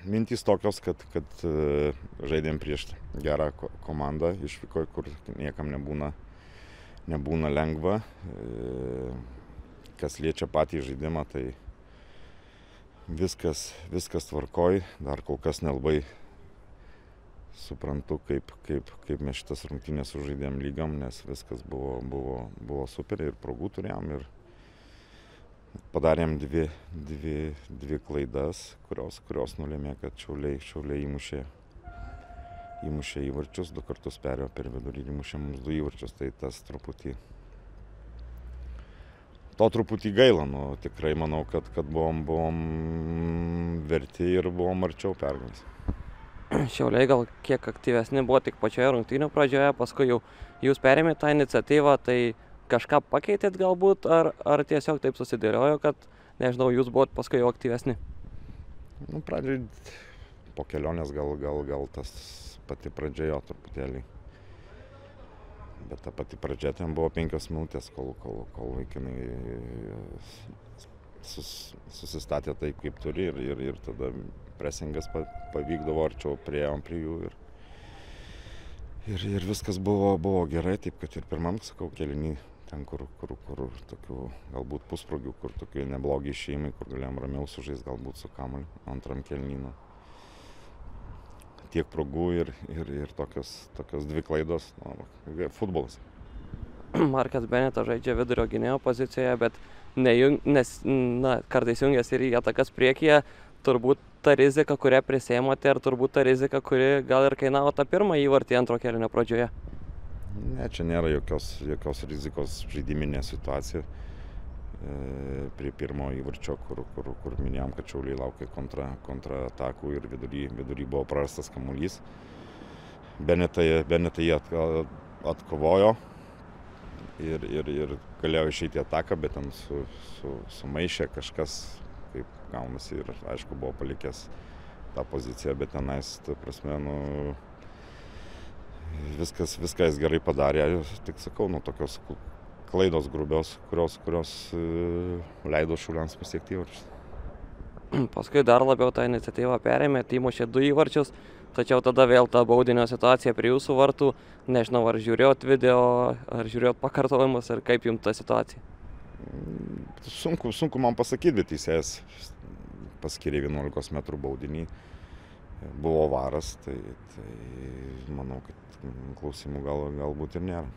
mintys tokios, kad žaidėm prieš gerą komandą išvykoje, kur niekam nebūna lengva. Kas liečia patį žaidimą, tai viskas tvarkoj. Dar kol kas nelabai suprantu, kaip mes šitas rungtynės sužaidėm lygiom, nes viskas buvo super ir progų turėjom. Ir padarėm dvi klaidas, kurios nulėmė, kad Šiauliai įmušė įvarčius, 2 kartus perėjo per vidurį ir įmušė mums 2 įvarčius. Tai tas truputį gaila. Tikrai manau, kad buvom verti ir buvom arčiau pergalės. Šiauliai gal kiek aktyvesni buvo tik pačioje rungtynių pradžioje, paskui jau jūs perėmėte tą iniciatyvą, tai kažką pakeitėt galbūt, ar tiesiog taip susidėliojo, kad, nežinau, jūs buvot paskui jau aktyvesni? Pradžioj po kelionės gal tas pati pradžia jo truputėlį. Bet ta pati pradžia ten buvo 5 minutės, kol vaikinai susistatė taip, kaip turi ir tada presingas pavykdavo, arčiau priėjom prie jų ir viskas buvo gerai, taip kad ir pirmam, sakau, kėlinį ten, kur tokių galbūt pusprogių, kur tokie neblogi išėjimai, kur galėjom ramiau sužaisti galbūt su kamuoliu antram kėlinyje. Tiek progų ir tokios 2 klaidos, futbolas. Markas Benetas žaidžia vidurio gynėjo pozicijoje, bet kartais jungiasi ir į atakas priekyje. Turbūt ta rizika, kurią prisėmate, ir turbūt ta rizika, kuri gal ir kainavo tą pirmą įvartį antro kėlinio pradžioje. Ne, čia nėra jokios rizikos žaidiminė situacija. Prie pirmo įvarčio, kur minėjom, kad Šiauliai laukia kontratakų ir vidury buvo prarastas kamuolys. Benetai jį atkovojo ir galėjo išeiti į ataką, bet ten sumaišė kažkas, kaip gaunasi, ir aišku buvo palikęs tą poziciją, bet tenais, ta prasme, viskas jis gerai padarė, tik sakau, tokios klaidos grubios, kurios leido Šiauliams pasiekti įvarčius. Paskui dar labiau tą iniciatyvą perėmėt, įmušė 2 įvarčius, tačiau tada vėl ta baudinio situacija prie jūsų vartų. Nežinau, ar žiūrėjot video, ar žiūrėjot pakartojimus, ir kaip jums ta situacija? Sunku man pasakyti, bet teisėjas paskyrė 11 metrų baudinį. Buvo varas, tai manau, kad klausimų galbūt ir nėra.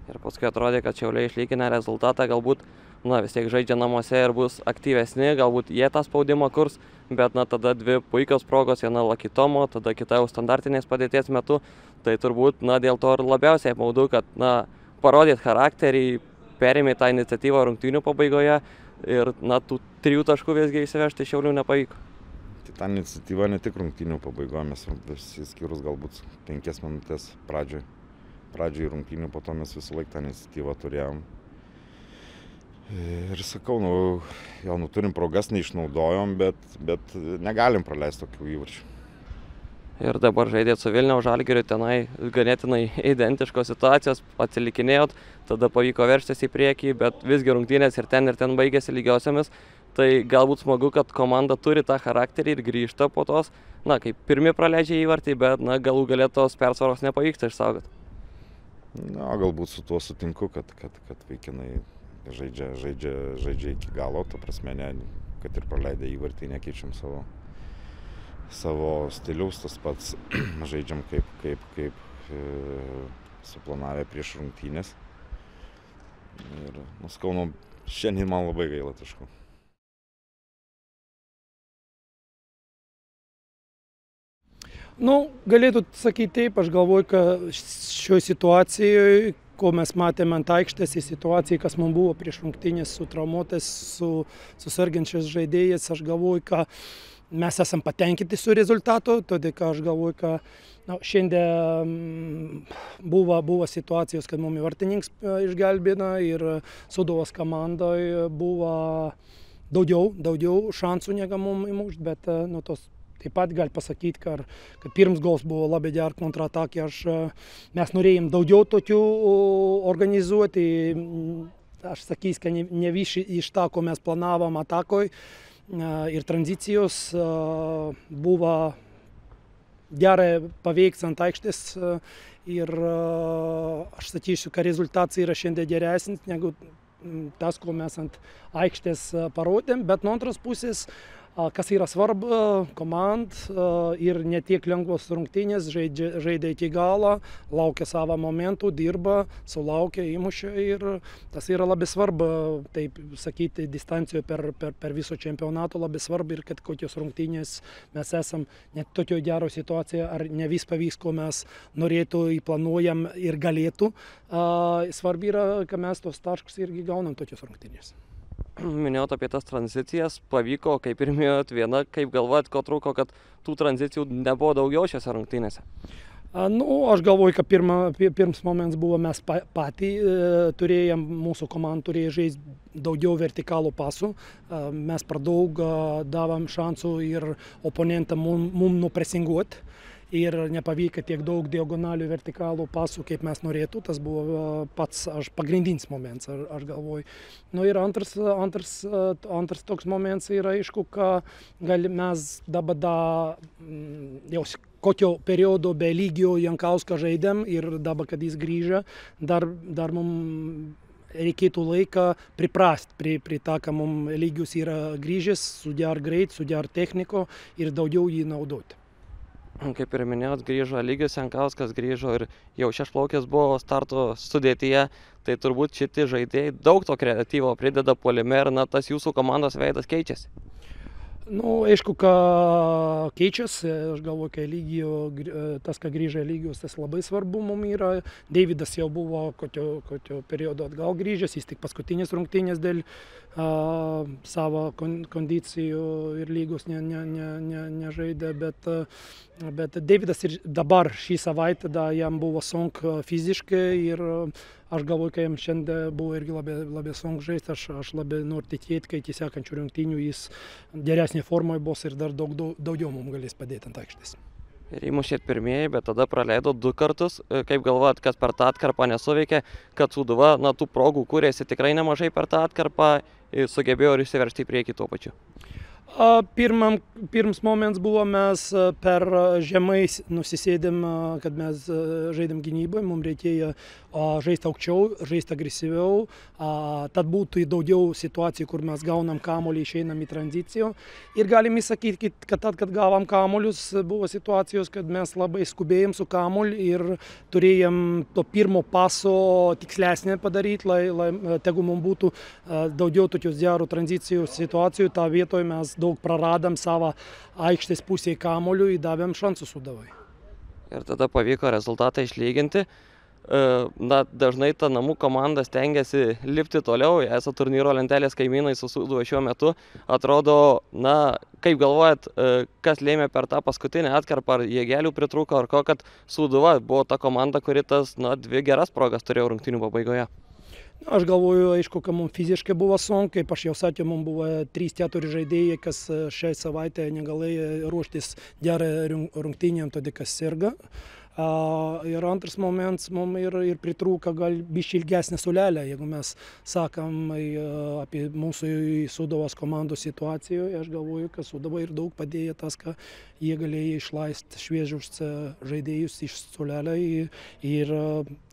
Ir paskui atrodė, kad Šiauliai išlyginę rezultatą, galbūt vis tiek žaidžia namuose ir bus aktyvesni, galbūt jie tą spaudimą kurs, bet tada 2 puikios progos, viena Lakitomo, tada kita jau standartinės padėties metu. Tai turbūt dėl to ir labiausiai apmaudu, kad parodėt charakterį, perėmė tą iniciatyvą rungtynių pabaigoje ir tų 3 taškų visgi įsivežti Šiaulių nepavyko. Tai ta iniciatyva ne tik rungtynių pabaigoje, mes išskyrus galbūt 5 minutės pradžioj rungtynių, po to mes visą laiką tą iniciatyvą turėjom. Ir sakau, turim progas, neišnaudojom, bet negalim praleisti tokių įvarčių. Ir dabar žaidėt su Vilniaus Žalgiriu, tenai ganėtinai identiškos situacijos, atsilikinėjot, tada pavyko veržtis į priekį, bet visgi rungtynės ir ten baigėsi lygiosiamis. Tai galbūt smagu, kad komanda turi tą charakterį ir grįžta po tos, kaip pirmi praleidžia įvartį, bet galų gale tos persvaros nepavyksta išsaugoti. Galbūt su tuo sutinku, kad vaikinai žaidžia iki galo, ta prasme, kad ir praleidę įvartį, nekeičiam savo stiliaus, tas pats žaidžiam kaip suplanavę prieš rungtynės. Ir sakau, šiandien man labai gaila taškų. Galėtų sakyti taip, aš galvoju, kad šioje situacijoje, ko mes matėme ant aikštės, į situaciją, kas mums buvo prieš rungtynės su traumuotais, su sergančiais žaidėjais, aš galvoju, kad mes esam patenkinti su rezultatu, todėl kad aš galvoju, kad šiandien buvo situacijos, kad mums vartininkas išgelbino ir Sūduvos komandoje buvo daugiau šansų negu mums įmušti, bet tos taip pat gali pasakyti, kad pirms gols buvo labai gera kontratakė, mes norėjom daugiau tokių organizuoti, aš sakysiu, kad ne visi iš to, ko mes planavom atakoj, ir tranzicijos buvo gerai paveikti ant aikštės ir aš sakysiu, kad rezultatas yra šiandien geresnis negu tas, ko mes ant aikštės parodėm, bet nuo antros pusės, kas yra svarbu, komanda ir ne tiek lengvos rungtynės, žaidė iki galo, laukia savo momentų, dirba, sulaukia, įmušė ir tas yra labai svarbu, taip sakyti, distancijoje per viso čempionato labai svarbu ir kad kokios rungtynės mes esam net tokio gero situacijoje, ar ne vis pavyks, ko mes norėtų, įplanuojam ir galėtų. Svarbu yra, kad mes tos taškus irgi gaunam tokios rungtynės. Minėjot apie tas tranzicijas, pavyko, kaip ir minėjot, viena, kaip galvojat, ko trūko, kad tų tranzicijų nebuvo daugiau šiose rungtynėse? Aš galvoju, kad pirmas momentas buvo mes turėjom, mūsų komanda turėjo žaisti daugiau vertikalų pasų, mes per daug davom šansų ir oponentam mum nupresinguoti. Ir nepavyko tiek daug diagonalių vertikalų pasų, kaip mes norėtų. Tas buvo pats pagrindinis momentas, aš galvoju. Ir antras toks momentas yra aišku, kad mes dabar jau kokio periodo be Lygio Jankauską žaidėm ir dabar, kad jis grįžo, dar mums reikėtų laiką priprast prie tą, kad mums Lygius yra grįžęs, su ger greit, su ger techniko ir daugiau jį naudoti. Kaip ir minėjot, grįžo Lygius Jankauskas, grįžo ir jau šešplaukis buvo starto sudėtyje, tai turbūt šitie žaidėjai daug to kreatyvo prideda puolime ir tas jūsų komandos veidas keičiasi. Aišku, kad keičiasi, aš galvoju, kad tas, kad grįžo Lygius, tas labai svarbu mums yra. Deividas jau buvo kokio periodo atgal grįžęs, jis tik paskutinės rungtynės dėl savo kondicijų ir Lygius nežaidė, bet Deividas ir dabar šį savaitę jam buvo sunku fiziškai ir aš galvoju, kad jam šiandien buvo irgi labai sunku žaisti, aš labai noriu tikėti, kad iki sekančių rungtynių jis geresnė formoje bus ir dar daugiau mums galės padėti ant aikštės. Ir įmušėt pirmieji, bet tada praleido 2 kartus. Kaip galvojat, kas per tą atkarpą nesuveikė, kad Sūduva tų progų kūrėsi tikrai nemažai per tą atkarpą, sugebėjo ir išsiveržti į priekį tuo pačiu? Pirmas momentas buvo, mes per žemai nusisėdėm, kad mes žaidėm gynyboje, mums reikėjo žaisti aukščiau, žaisti agresyviau, tad būtų daugiau situacijų, kur mes gaunam kamuolį, išeinam į tranziciją. Ir galim įsakyti, kad tad, kad gavom kamuolius, buvo situacijos, kad mes labai skubėjom su kamuoliu ir turėjom to pirmo paso tikslesnė padaryti, lai tegu mums būtų daugiau tokios gerų tranzicijų situacijų, tą vietoje mes daug praradam savo aikštės pusėje kamuolių, įdavėm šansų Sūduvai. Ir tada pavyko rezultatą išlyginti. Dažnai ta namų komanda stengiasi lipti toliau, esą turnyro lentelės kaimynai su Sūduva šiuo metu. Atrodo, kaip galvojat, kas lėmė per tą paskutinę atkarpą, ar jėgelių pritrūko, ar ko, kad Sūduva buvo ta komanda, kuri tas 2 geras progas turėjo rungtynių pabaigoje? Aš galvoju, aišku, kad mums fiziškai buvo sunku, kaip aš jau sakiau, mums buvo 3-4 žaidėjai, kas šią savaitę negalėjo ruoštis gerai rungtynėm, todėl kas sirga. Ir antras momentas, mums ir pritrūko gal biškį ilgesnė sulelė, jeigu mes sakam apie mūsų Sūduvos komandos situaciją, aš galvoju, kad Sūduva ir daug padėjo tas, kad jie galėjo išleisti šviežius žaidėjus iš sulelę ir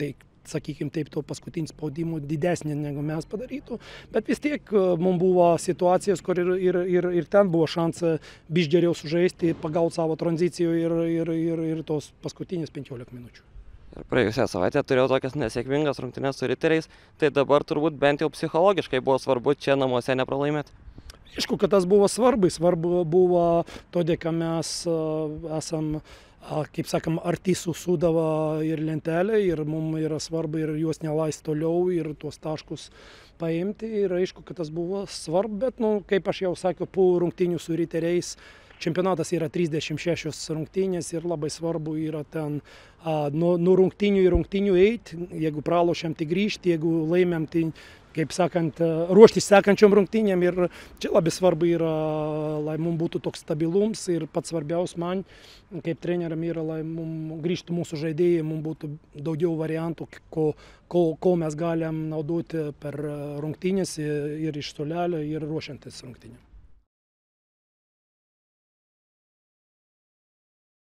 tai, sakykime taip, to paskutinį spaudimų didesnį negu mes padarytų, bet vis tiek mums buvo situacijos, kur ir ten buvo šansas biškį geriau sužaisti, pagauti savo tranzicijų ir tos paskutinės 15 minučių. Ir praėjusią savaitę turėjau tokias nesėkmingas rungtynes su Riteriais, tai dabar turbūt bent jau psichologiškai buvo svarbu čia namuose nepralaimėti. Aišku, kad tas buvo svarbu buvo todėl, kad mes esam, kaip sakam, arti su Sūduva ir lentelė ir mums yra svarbu ir juos neleisti toliau ir tuos taškus paimti ir aišku, kad tas buvo svarbu, bet, kaip aš jau sakiau, po rungtynių su Riteriais čempionatas yra 36 rungtynės ir labai svarbu yra ten nuo rungtynių į rungtynių eiti, jeigu pralošiam, tai grįžti, jeigu laimėm, tai, kaip sakant, ruoštis sekančiom rungtynėm ir čia labai svarbu yra, lai mums būtų toks stabilums ir pats svarbiausias man, kaip treneriam yra, lai mums grįžtų mūsų žaidėjai, mums būtų daugiau variantų, ko mes galim naudoti per rungtynės ir iš suolelio ir ruošiantis rungtynėm.